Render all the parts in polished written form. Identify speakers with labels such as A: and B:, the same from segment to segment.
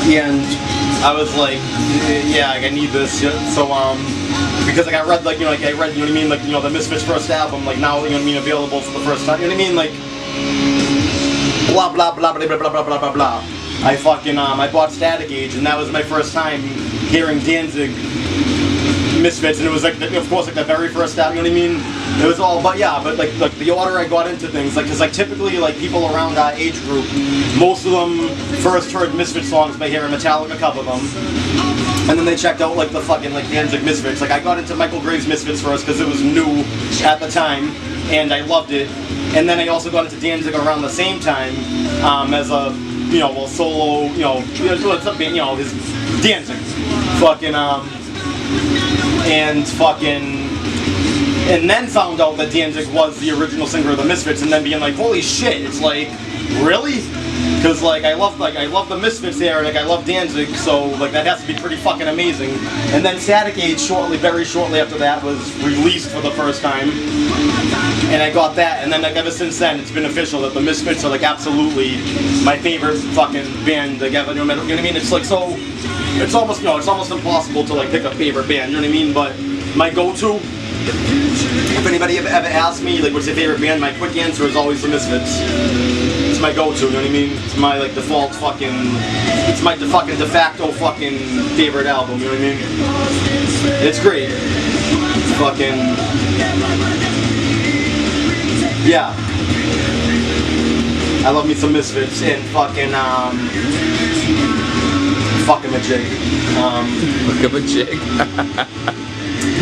A: and I was like, yeah, like, I need this. So because like I read like I read, you know what I mean, like the Misfits first album, like now, you know what I mean, available for the first time, you know what I mean, like blah blah blah blah blah blah blah blah blah blah. I fucking I bought Static Age, and that was my first time hearing Danzig Misfits, and it was like of course like the very first album, you know what I mean? It was all, but yeah, but like the order I got into things, like, cause like typically like people around our age group, most of them first heard Misfits songs by hearing Metallica cover them, and then they checked out like the fucking like Danzig Misfits. Like I got into Michael Graves Misfits first because it was new at the time, and I loved it, and then I also got into Danzig around the same time as a solo, what's up, his Danzig, fucking and then found out that Danzig was the original singer of the Misfits, and then being like, holy shit, it's like, really? Because like I love the Misfits there, and like I love Danzig, so like that has to be pretty fucking amazing. And then Static Age very shortly after that was released for the first time, and I got that, and then like ever since then it's been official that the Misfits are like absolutely my favorite fucking band like ever. You know what I mean? It's like so, it's almost impossible to like pick a favorite band. You know what I mean? But my go-to, if anybody ever asks me like what's your favorite band, my quick answer is always the Misfits. It's my go-to, you know what I mean? It's my like default fucking, it's my fucking de facto fucking favorite album, you know what I mean? It's great. It's fucking, yeah. I love me some Misfits, and fucking fuck him a jig.
B: Fuck him a jig.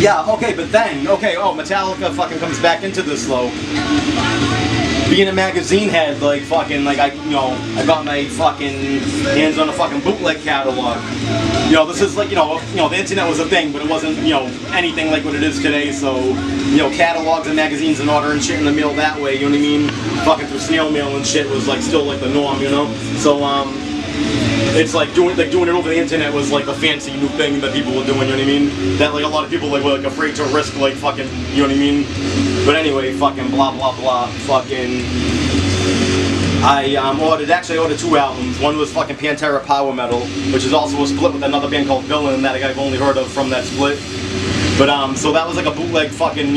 A: Yeah, okay, but then, Metallica fucking comes back into this though. Being a magazine head, like fucking, like I got my fucking hands on a fucking bootleg catalog. This is like, the internet was a thing, but it wasn't, anything like what it is today. So, catalogs and magazines and ordering shit in the mail that way, you know what I mean? Fucking through snail mail and shit was like still like the norm, So, it's like doing it over the internet was like a fancy new thing that people were doing, you know what I mean? That like a lot of people like were like afraid to risk like fucking, you know what I mean? But anyway, fucking blah blah blah, fucking. I ordered 2 albums. One was fucking Pantera Power Metal, which is also a split with another band called Villain that I've only heard of from that split. But so that was like a bootleg fucking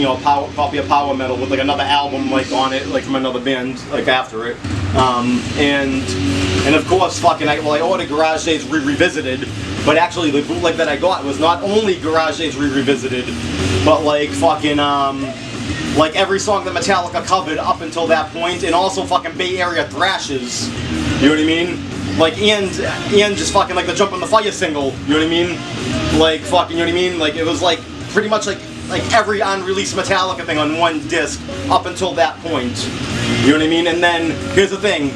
A: copy of Power Metal with like another album like on it, like from another band like after it. And of course fucking I ordered Garage Days Revisited, but actually the bootleg that I got was not only Garage Days Revisited, but like fucking like every song that Metallica covered up until that point, and also fucking Bay Area thrashes. You know what I mean? Like and just fucking like the Jump on the Fire single. You know what I mean? Like fucking, you know what I mean? Like it was like pretty much like every unreleased Metallica thing on one disc up until that point. You know what I mean? And then here's the thing.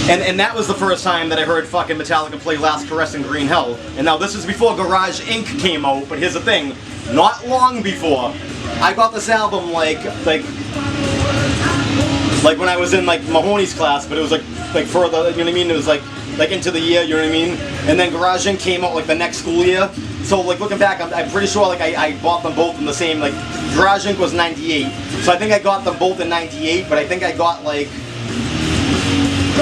A: And that was the first time that I heard fucking Metallica play Last Caress in Green Hell. And now this is before Garage Inc. came out, but here's the thing. Not long before, I got this album like when I was in like Mahoney's class, but it was like further, you know what I mean? It was like into the year, you know what I mean? And then Garage Inc. came out like the next school year. So like looking back, I'm pretty sure like I bought them both in the same, like Garage Inc. was 98. So I think I got them both in 98, but I think I got like,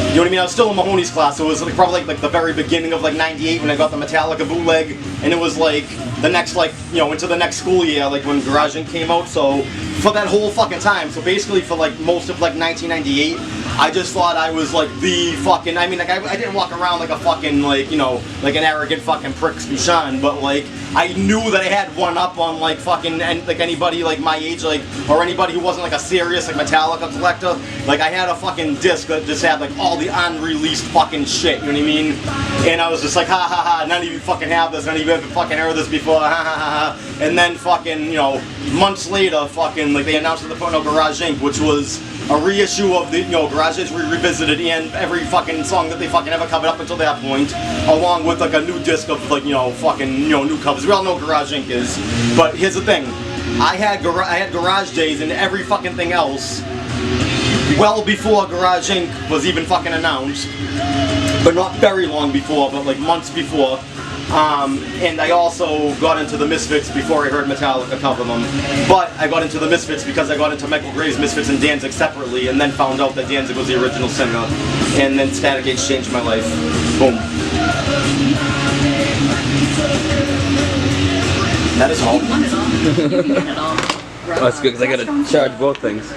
A: you know what I mean? I was still in Mahoney's class, so it was like probably like the very beginning of like 98 when I got the Metallica bootleg, and it was like the next into the next school year, like when Garage Inc. came out. So for that whole fucking time, so basically for like most of like 1998, I just thought I was like the fucking, I mean like I didn't walk around like a fucking like, like an arrogant fucking prick Spushan, but like I knew that I had one up on like fucking like anybody like my age, like, or anybody who wasn't like a serious like Metallica collector. Like I had a fucking disc that just had like all the unreleased fucking shit, you know what I mean? And I was just like, ha ha ha, none of you fucking have this, none of you have fucking heard this before, ha ha ha ha. And then fucking, months later, fucking like they announced that they're putting out Garage Inc., which was a reissue of the, Garage Days Revisited and every fucking song that they fucking ever covered up until that point, along with like a new disc of like, fucking, new covers. We all know Garage Inc. is. But here's the thing. I had Garage Days and every fucking thing else well before Garage Inc. was even fucking announced. But not very long before, but like months before. And I also got into the Misfits before I heard Metallica cover them. But I got into the Misfits because I got into Michael Graves' Misfits and Danzig separately, and then found out that Danzig was the original singer. And then Static Age changed my life. Boom. That is all.
C: You want it all. You can get it all.
B: Oh, that's good because I gotta charge both things.